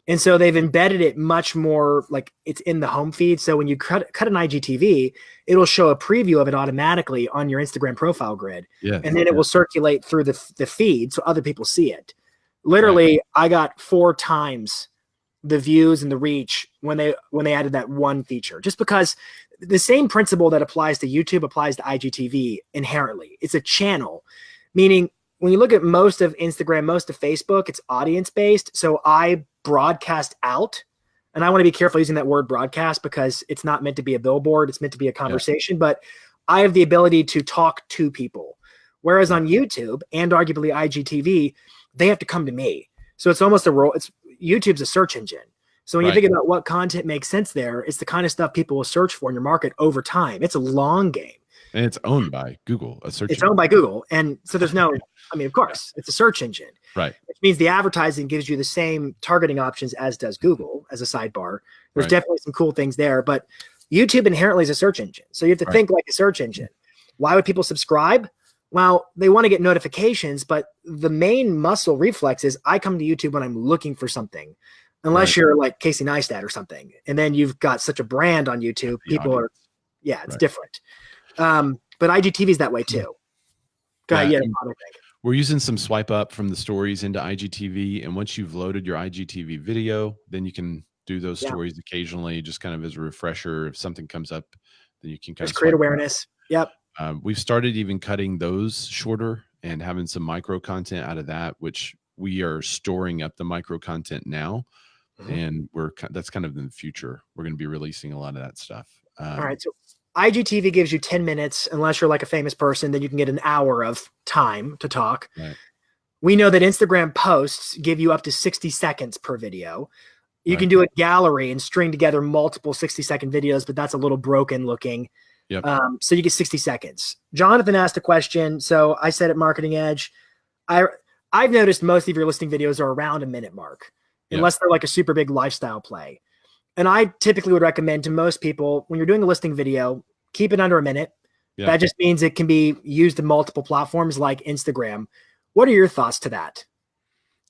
And so they've embedded it much more like it's in the home feed. So when you cut an IGTV, it'll show a preview of it automatically on your Instagram profile grid. Yeah. And then it will circulate through the feed so other people see it. Literally, I got 4 times the views and the reach when they added that one feature, just because the same principle that applies to YouTube applies to IGTV inherently. It's a channel, meaning when you look at most of Instagram, most of Facebook, it's audience based. So I broadcast out, and I want to be careful using that word broadcast, because it's not meant to be a billboard. It's meant to be a conversation, but I have the ability to talk to people. Whereas on YouTube and arguably IGTV, they have to come to me. So it's almost YouTube's a search engine. So when you think about what content makes sense there, it's the kind of stuff people will search for in your market over time. It's a long game. And it's owned by Google, It's owned by Google. And so there's no, of course, it's a search engine. Right. Which means the advertising gives you the same targeting options as does Google as a sidebar. There's definitely some cool things there, but YouTube inherently is a search engine. So you have to think like a search engine. Why would people subscribe? Well, they want to get notifications, but the main muscle reflex is I come to YouTube when I'm looking for something. Unless you're like Casey Neistat or something. And then you've got such a brand on YouTube. People are, it's different. But IGTV is that way too. Go ahead. We're using some swipe up from the stories into IGTV. And once you've loaded your IGTV video, then you can do those stories occasionally, just kind of as a refresher. If something comes up, then you can kind of create awareness. Yep. We've started even cutting those shorter and having some micro content out of that, which we are storing up the micro content now. And that's kind of in the future. We're going to be releasing a lot of that stuff. All right. So IGTV gives you 10 minutes, unless you're like a famous person, then you can get an hour of time to talk. Right. We know that Instagram posts give you up to 60 seconds per video. You can do a gallery and string together multiple 60-second videos, but that's a little broken looking. Yep. So you get 60 seconds. Jonathan asked a question. So I said at Marketing Edge, I've noticed most of your listing videos are around a minute mark, unless they're like a super big lifestyle play. And I typically would recommend to most people, when you're doing a listing video, keep it under a minute. Yeah. That just means it can be used in multiple platforms like Instagram. What are your thoughts to that?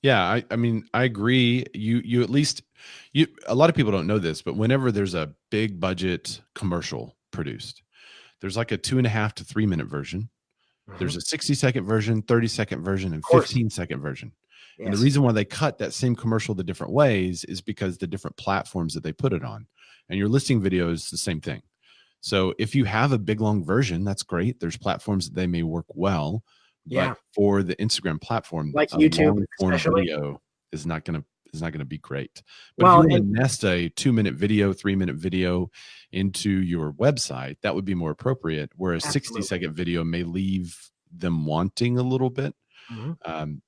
Yeah, I mean, I agree. You at least, a lot of people don't know this, but whenever there's a big budget commercial produced, there's like a 2.5 to 3 minute version. There's a 60-second version, 30-second version, and Of course. 15-second version. Yes. And the reason why they cut that same commercial the different ways is because the different platforms that they put it on. And your listing video is the same thing. So if you have a big long version, that's great. There's platforms that they may work well, but for the Instagram platform, like YouTube, long form video is not going to be great. But if you want to nest a 2-minute video, 3-minute video into your website, that would be more appropriate. Whereas 60-second video may leave them wanting a little bit.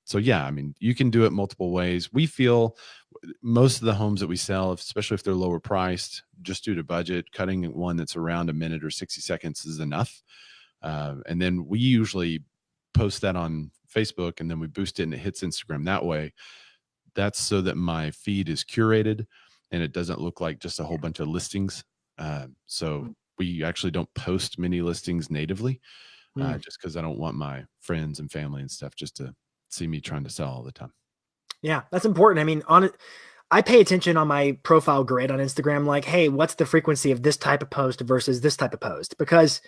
So yeah, I mean, you can do it multiple ways. We feel most of the homes that we sell, especially if they're lower priced, just due to budget, cutting one that's around a minute or 60 seconds is enough. And then we usually post that on Facebook, and then we boost it and it hits Instagram that way. That's so that my feed is curated and it doesn't look like just a whole bunch of listings. So we actually don't post many listings natively. Just because I don't want my friends and family and stuff just to see me trying to sell all the time. Yeah, that's important. I mean, I pay attention on my profile grid on Instagram, like, hey, what's the frequency of this type of post versus this type of post? Because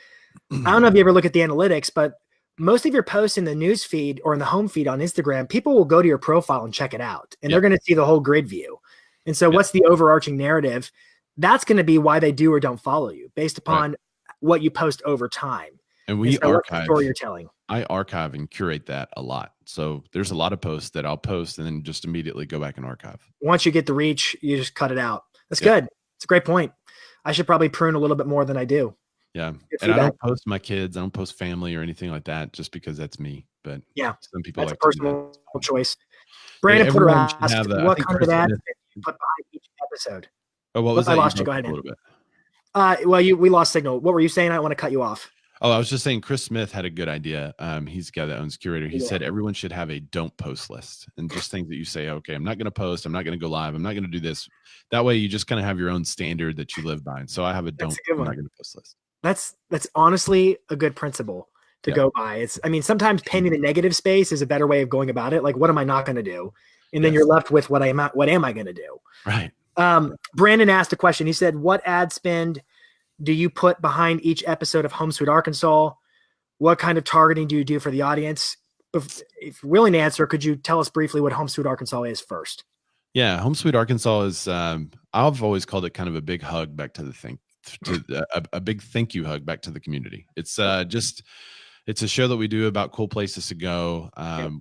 I don't know if you ever look at the analytics, but most of your posts in the news feed or in the home feed on Instagram, people will go to your profile and check it out, and they're going to see the whole grid view. And so what's the overarching narrative? That's going to be why they do or don't follow you based upon what you post over time. And we archive story you're telling. I archive and curate that a lot. So there's a lot of posts that I'll post and then just immediately go back and archive. Once you get the reach, you just cut it out. That's good. It's a great point. I should probably prune a little bit more than I do. Yeah. And I don't post my kids. I don't post family or anything like that just because that's me. But some people that's like a personal choice. Brandon Porter asked, what kind of ads you put behind each episode? Oh, what was that? I lost you. Go ahead, man. A little bit. Well, we lost signal. What were you saying? I don't want to cut you off. Oh, I was just saying Chris Smith had a good idea. He's the guy that owns Curator. He said everyone should have a don't post list and just things that you say, okay, I'm not going to post. I'm not going to go live. I'm not going to do this. That way you just kind of have your own standard that you live by. And so I have a I'm not going to post list. That's honestly a good principle to go by. I mean, sometimes painting the negative space is a better way of going about it. Like, what am I not going to do? And then you're left with what am I going to do? Right. Brandon asked a question. He said, what ad spend do you put behind each episode of Home Sweet Arkansas? What kind of targeting do you do for the audience? If you're willing to answer, could you tell us briefly what Home Sweet Arkansas is first? Yeah, Home Sweet Arkansas is, I've always called it kind of a big hug back to a big thank you hug back to the community. It's it's a show that we do about cool places to go.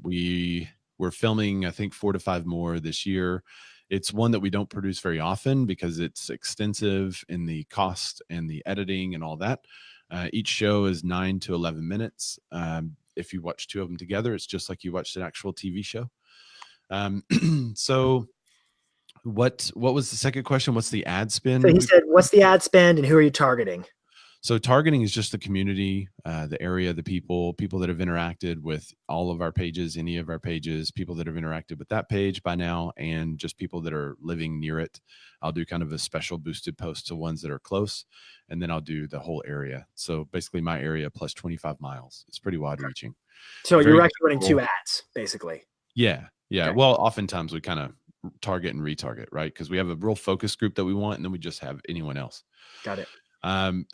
We're filming, I think, 4 to 5 more this year. It's one that we don't produce very often because it's extensive in the cost and the editing and all that. Each show is 9 to 11 minutes. If you watch 2 of them together, it's just like you watched an actual TV show. So what was the second question? What's the ad spend? So he said, what's the ad spend and who are you targeting? So targeting is just the community, the area, the people that have interacted with all of our pages, any of our pages, people that have interacted with that page by now, and just people that are living near it. I'll do kind of a special boosted post to ones that are close, and then I'll do the whole area. So basically my area plus 25 miles. It's pretty wide reaching. So you're actually running 2 ads, basically. Yeah. Yeah. Okay. Well, oftentimes we kind of target and retarget, right? Because we have a real focus group that we want, and then we just have anyone else. Got it.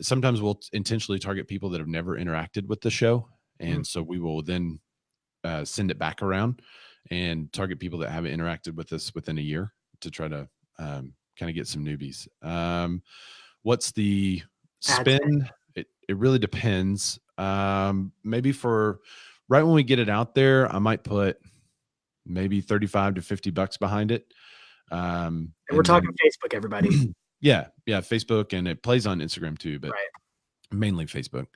Sometimes we'll intentionally target people that have never interacted with the show. And so we will then send it back around and target people that haven't interacted with us within a year to try to kind of get some newbies. What's the spend? It really depends. Maybe for right when we get it out there, I might put maybe $35 to $50 behind it. And we're talking Facebook, everybody. Yeah. Facebook, and it plays on Instagram too, but mainly Facebook.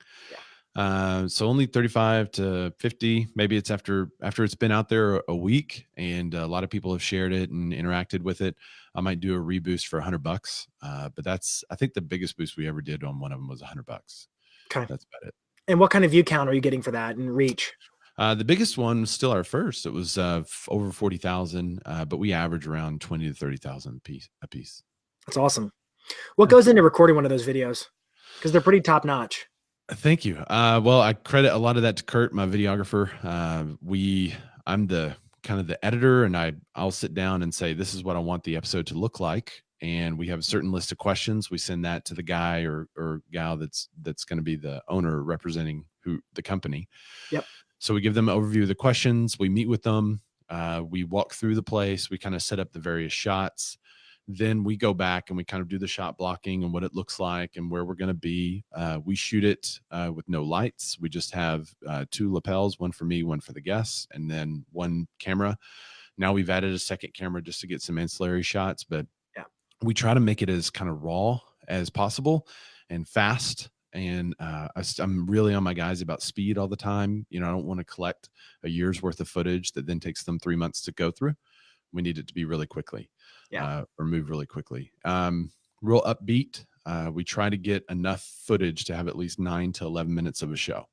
Yeah. So only 35 to 50. Maybe it's after it's been out there a week and a lot of people have shared it and interacted with it. I might do a reboost for $100. But I think the biggest boost we ever did on one of them was $100. Okay. That's about it. And what kind of view count are you getting for that and reach? The biggest one was still our first. It was over 40,000, but we average around 20 to 30,000 a piece. That's awesome. What goes into recording one of those videos? Because they're pretty top notch. Thank you. Well, I credit a lot of that to Kurt, my videographer. I'm the kind of the editor, and I'll sit down and say, this is what I want the episode to look like. and we have a certain list of questions. We send that to the guy or gal that's going to be the owner representing the company. Yep. So we give them an overview of the questions. We meet with them. We walk through the place. We kind of set up the various shots. Then we go back and we kind of do the shot blocking and what it looks like and where we're going to be. We shoot it with no lights. We just have 2 lapels, one for me, one for the guests, and then 1 camera. Now we've added a second camera just to get some ancillary shots, but we try to make it as kind of raw as possible and fast. And I'm really on my guys about speed all the time. I don't want to collect a year's worth of footage that then takes them 3 months to go through. We need it to be really quickly, or move really quickly. Real upbeat. We try to get enough footage to have at least 9 to 11 minutes of a show.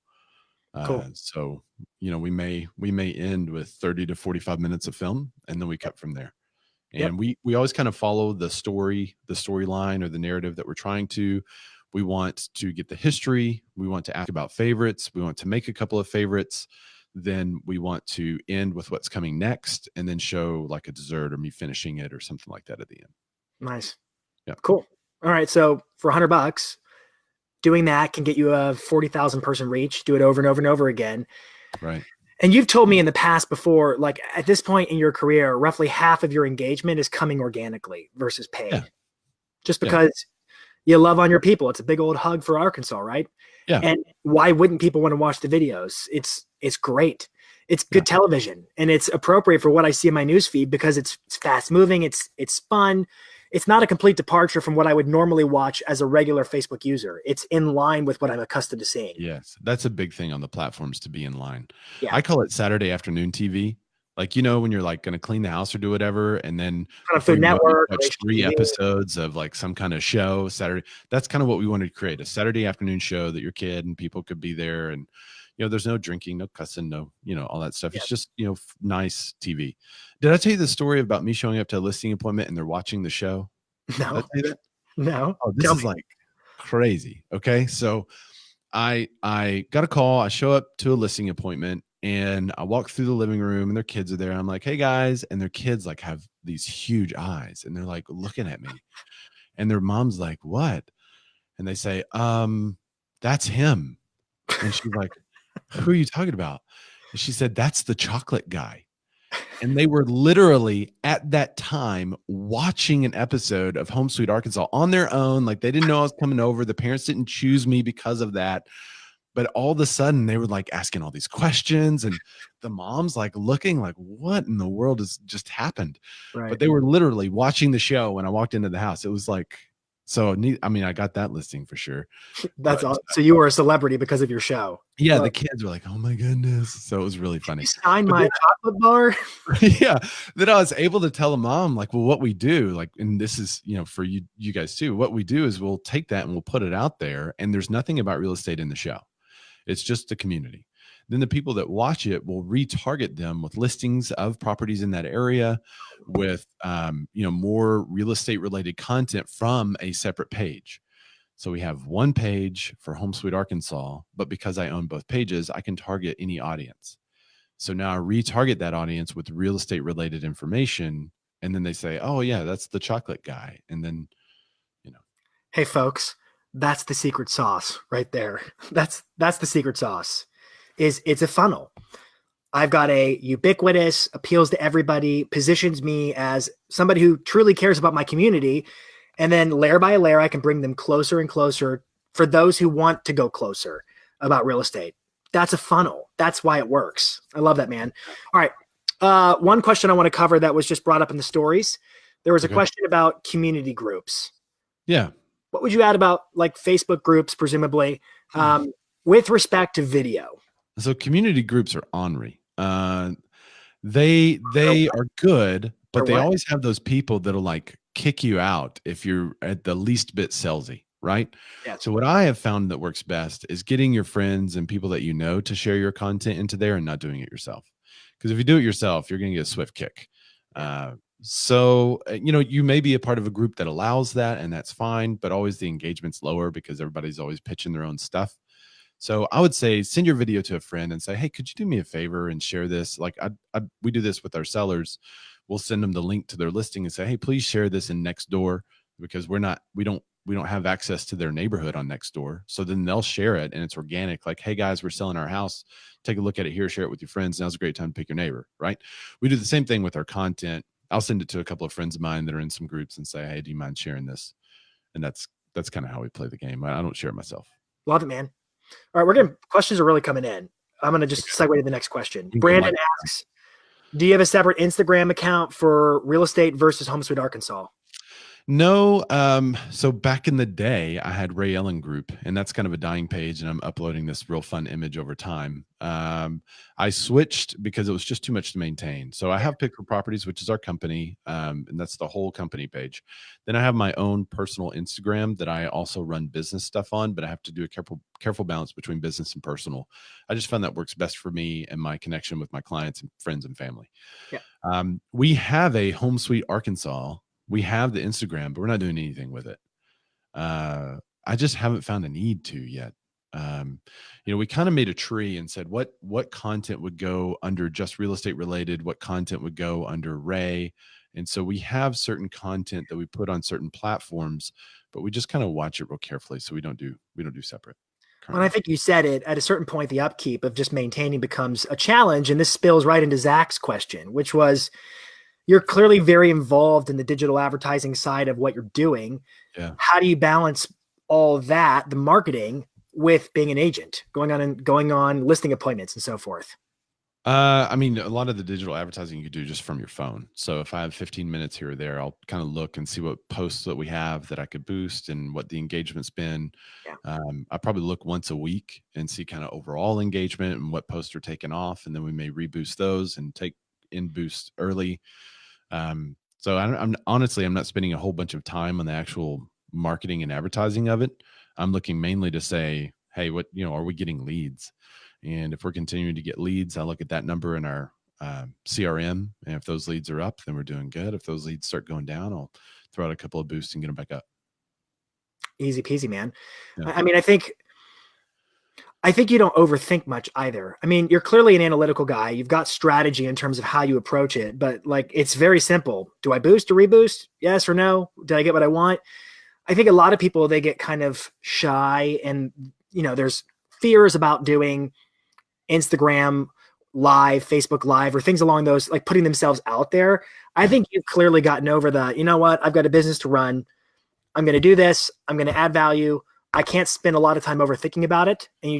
Cool. So, we may end with 30 to 45 minutes of film, and then we cut from there. And we always kind of follow the storyline or the narrative that we're trying to. We want to get the history. We want to ask about favorites. We want to make a couple of favorites. Then we want to end with what's coming next and then show like a dessert or me finishing it or something like that at the end. Nice. Yeah. Cool. All right. So for $100, doing that can get you a 40,000 person reach. Do it over and over and over again. Right. And you've told me in the past before, like at this point in your career, roughly half of your engagement is coming organically versus paid. Just because you love on your people. It's a big old hug for Arkansas, right? Yeah. And why wouldn't people want to watch the videos? It's great. It's good television, and it's appropriate for what I see in my newsfeed because it's fast moving. It's fun. It's not a complete departure from what I would normally watch as a regular Facebook user. It's in line with what I'm accustomed to seeing. Yes. That's a big thing on the platforms, to be in line. Yeah. I call it Saturday afternoon TV. Like, when you're like going to clean the house or do whatever, and then kind of Food Network, watch 3 episodes of like some kind of show Saturday. That's kind of what we wanted to create, a Saturday afternoon show that your kid and people could be there. And, there's no drinking, no cussing, no, all that stuff. It's just, nice TV. Did I tell you the story about me showing up to a listing appointment and they're watching the show? No. Did I tell you that? No. Oh, this is like crazy. Okay. So I got a call. I show up to a listing appointment and I walk through the living room and their kids are there. I'm like, hey guys. And their kids like have these huge eyes and they're like looking at me and their mom's like, what? And they say, that's him. And she's like, who are you talking about? And she said, that's the chocolate guy. And they were literally at that time watching an episode of Home Sweet Arkansas on their own. Like they didn't know I was coming over. The parents didn't choose me because of that. But all of a sudden they were like asking all these questions and the mom's like looking like, what in the world has just happened? Right. But they were literally watching the show when I walked into the house. It was like, so neat. I mean, I got that listing for sure. That's awesome. So you were a celebrity because of your show. Yeah. The kids were like, oh my goodness. So it was really funny. You signed my chocolate bar. Yeah. Then I was able to tell a mom like, well, what we do, like, and this is, for you guys too, what we do is we'll take that and we'll put it out there and there's nothing about real estate in the show. It's just the community. Then the people that watch it will retarget them with listings of properties in that area with, more real estate related content from a separate page. So we have one page for Home Sweet Arkansas, but because I own both pages, I can target any audience. So now I retarget that audience with real estate related information. And then they say, oh yeah, that's the chocolate guy. And then, hey folks, that's the secret sauce right there. That's the secret sauce. It's a funnel. I've got a ubiquitous, appeals to everybody, positions me as somebody who truly cares about my community. And then layer by layer, I can bring them closer and closer for those who want to go closer about real estate. That's a funnel. That's why it works. I love that, man. All right. One question I want to cover that was just brought up in the stories. There was a question about community groups. Yeah. What would you add about like Facebook groups, presumably, with respect to video? So community groups are ornery. They are good, but they always have those people that'll like kick you out if you're at the least bit salesy, right? Yeah. So what I have found that works best is getting your friends and people that you know to share your content into there and not doing it yourself. Because if you do it yourself, you're going to get a swift kick. So, you may be a part of a group that allows that, and that's fine, but always the engagement's lower because everybody's always pitching their own stuff. So I would say send your video to a friend and say, hey, could you do me a favor and share this? Like we do this with our sellers. we'll send them the link to their listing and say, hey, please share this in Nextdoor, because we don't have access to their neighborhood on Nextdoor. So then they'll share it and it's organic. Like, hey guys, we're selling our house. Take a look at it here, share it with your friends. Now's a great time to pick your neighbor, right? We do the same thing with our content. I'll send it to a couple of friends of mine that are in some groups and say, hey, do you mind sharing this? And that's kind of how we play the game. I don't share it myself. Love it, man. All right, questions are really coming in. I'm going to just segue to the next question. Brandon asks, do you have a separate Instagram account for real estate versus Home Sweet Arkansas? No. So back in the day, I had Ray Ellen Group, and that's kind of a dying page, and I'm uploading this real fun image over time. I switched because it was just too much to maintain. So I have Pick for Properties, which is our company, and that's the whole company page. Then I have my own personal Instagram that I also run business stuff on, but I have to do a careful balance between business and personal. I just found that works best for me and my connection with my clients and friends and family. Yeah. We have a Home Sweet Arkansas. We have the Instagram, but we're not doing anything with it. I just haven't found a need to yet. We kind of made a tree and said, what content would go under just real estate related, what content would go under Ray. And so we have certain content that we put on certain platforms, but we just kind of watch it real carefully. So we don't do separate. Well, I think you said it, at a certain point, the upkeep of just maintaining becomes a challenge. And this spills right into Zach's question, which was, you're clearly very involved in the digital advertising side of what you're doing. Yeah. How do you balance all that, the marketing, with being an agent, going on listing appointments and so forth? I mean, a lot of the digital advertising you do just from your phone. So if I have 15 minutes here or there, I'll kind of look and see what posts that we have that I could boost and what the engagement's been. Yeah. I probably look once a week and see kind of overall engagement and what posts are taken off. And then we may reboost those and take in boost early. So I'm honestly, I'm not spending a whole bunch of time on the actual marketing and advertising of it. I'm looking mainly to say, hey, are we getting leads? And if we're continuing to get leads, I look at that number in our CRM. And if those leads are up, then we're doing good. If those leads start going down, I'll throw out a couple of boosts and get them back up. Easy peasy, man. Yeah. I mean, I think you don't overthink much either. I mean, you're clearly an analytical guy. You've got strategy in terms of how you approach it, but like, it's very simple. Do I boost or reboost? Yes or no? Did I get what I want? I think a lot of people, they get kind of shy, and, there's fears about doing Instagram live, Facebook live, or things along those, like putting themselves out there. I think you've clearly gotten over the, you know what, I've got a business to run. I'm going to do this. I'm going to add value. I can't spend a lot of time overthinking about it, and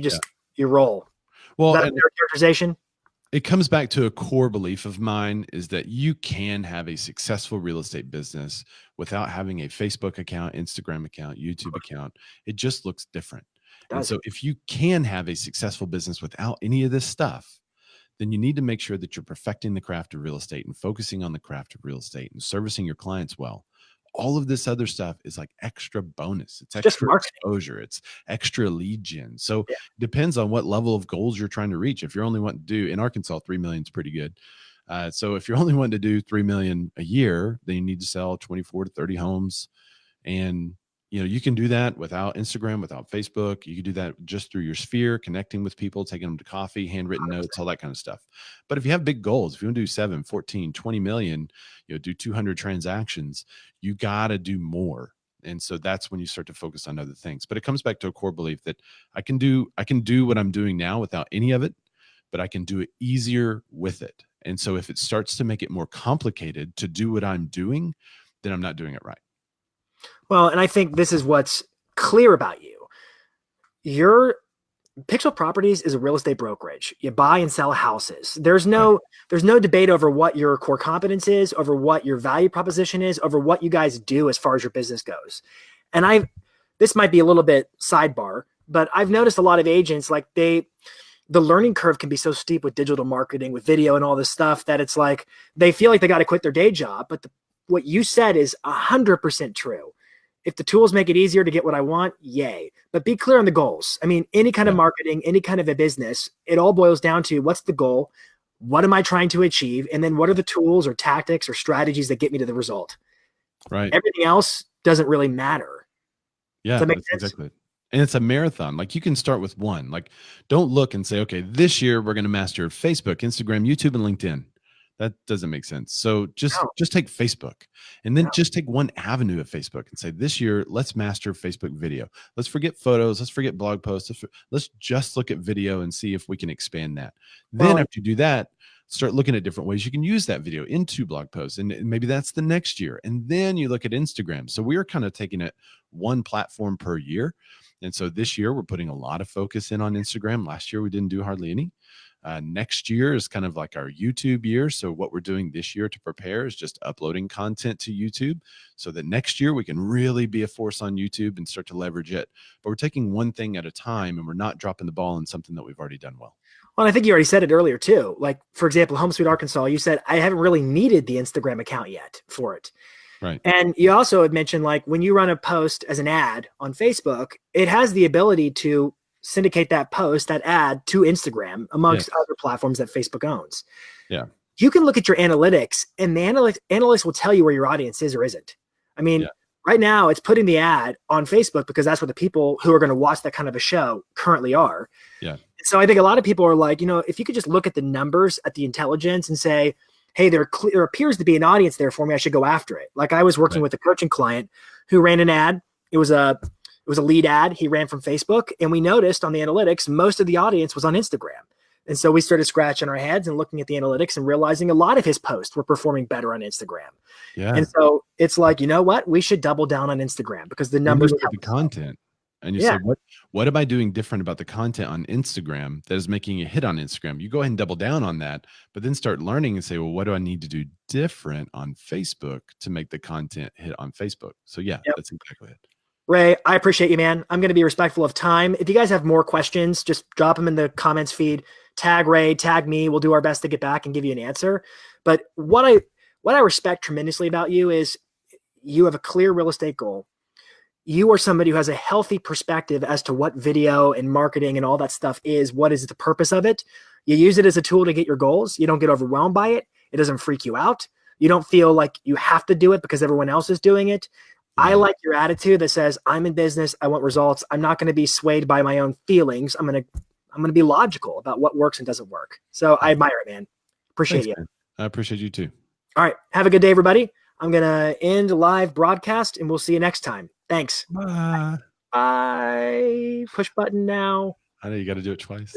you roll. Well, is that a fair characterization? It comes back to a core belief of mine, is that you can have a successful real estate business without having a Facebook account, Instagram account, YouTube account. It just looks different. And so if you can have a successful business without any of this stuff, then you need to make sure that you're perfecting the craft of real estate and focusing on the craft of real estate and servicing your clients well. All of this other stuff is like extra bonus. It's extra exposure. It's extra lead gen. So it depends on what level of goals you're trying to reach. If you're only wanting to do, in Arkansas, 3 million is pretty good. So if you're only wanting to do 3 million a year, then you need to sell 24 to 30 homes. And you can do that without Instagram, without Facebook. You can do that just through your sphere, connecting with people, taking them to coffee, handwritten notes, all that kind of stuff. But if you have big goals, if you want to do 7, 14, 20 million, do 200 transactions, you got to do more. And so that's when you start to focus on other things. But it comes back to a core belief that I can do what I'm doing now without any of it, but I can do it easier with it. And so if it starts to make it more complicated to do what I'm doing, then I'm not doing it right. Well, and I think this is what's clear about you. Your Pixel Properties is a real estate brokerage. You buy and sell houses. There's no debate over what your core competence is, over what your value proposition is, over what you guys do as far as your business goes. And this might be a little bit sidebar, but I've noticed a lot of agents, like the learning curve can be so steep with digital marketing, with video and all this stuff, that it's like they feel like they got to quit their day job. But what you said is 100% true. If the tools make it easier to get what I want, yay. But be clear on the goals. I mean, any kind of marketing, any kind of a business, it all boils down to, what's the goal? What am I trying to achieve? And then what are the tools or tactics or strategies that get me to the result? Right. Everything else doesn't really matter. Yeah, that's exactly it. And it's a marathon. Like, you can start with one. Like, don't look and say, okay, this year we're going to master Facebook, Instagram, YouTube, and LinkedIn. That doesn't make sense. So just No. take Facebook, and then No. just take one avenue of Facebook and say, this year, let's master Facebook video. Let's forget photos. Let's forget blog posts. Let's just look at video and see if we can expand that. Then after you do that, start looking at different ways you can use that video into blog posts. And maybe that's the next year. And then you look at Instagram. So we are kind of taking it one platform per year. And so this year we're putting a lot of focus in on Instagram. Last year we didn't do hardly any. Next year is kind of like our YouTube year. So what we're doing this year to prepare is just uploading content to YouTube so that next year we can really be a force on YouTube and start to leverage it. But we're taking one thing at a time, and we're not dropping the ball on something that we've already done well. Well, I think you already said it earlier too. Like, for example, Home Sweet Arkansas, you said, I haven't really needed the Instagram account yet for it. Right. And you also had mentioned, like, when you run a post as an ad on Facebook, it has the ability to syndicate that post, that ad, to Instagram amongst other platforms that Facebook owns. Yeah. You can look at your analytics, and the analytics will tell you where your audience is or isn't. I mean, right now it's putting the ad on Facebook because that's where the people who are going to watch that kind of a show currently are. Yeah. So I think a lot of people are like, if you could just look at the numbers, at the intelligence, and say, hey, there appears to be an audience there for me, I should go after it. Like, I was working with a coaching client who ran an ad. It was a lead ad he ran from Facebook. And we noticed on the analytics, most of the audience was on Instagram. And so we started scratching our heads and looking at the analytics and realizing a lot of his posts were performing better on Instagram. Yeah. And so it's like, you know what? We should double down on Instagram because the numbers look at the content. And you say, what am I doing different about the content on Instagram that is making a hit on Instagram? You go ahead and double down on that, but then start learning and say, well, what do I need to do different on Facebook to make the content hit on Facebook? So that's exactly it. Ray, I appreciate you, man. I'm going to be respectful of time. If you guys have more questions, just drop them in the comments feed. Tag Ray, tag me. We'll do our best to get back and give you an answer. But what I respect tremendously about you is you have a clear real estate goal. You are somebody who has a healthy perspective as to what video and marketing and all that stuff is. What is the purpose of it? You use it as a tool to get your goals. You don't get overwhelmed by it. It doesn't freak you out. You don't feel like you have to do it because everyone else is doing it. I like your attitude that says, I'm in business. I want results. I'm not going to be swayed by my own feelings. I'm going to be logical about what works and doesn't work. So I admire it, man. Appreciate you. Man. I appreciate you too. All right. Have a good day, everybody. I'm going to end live broadcast and we'll see you next time. Thanks. Bye. Bye. Push button now. I know you got to do it twice.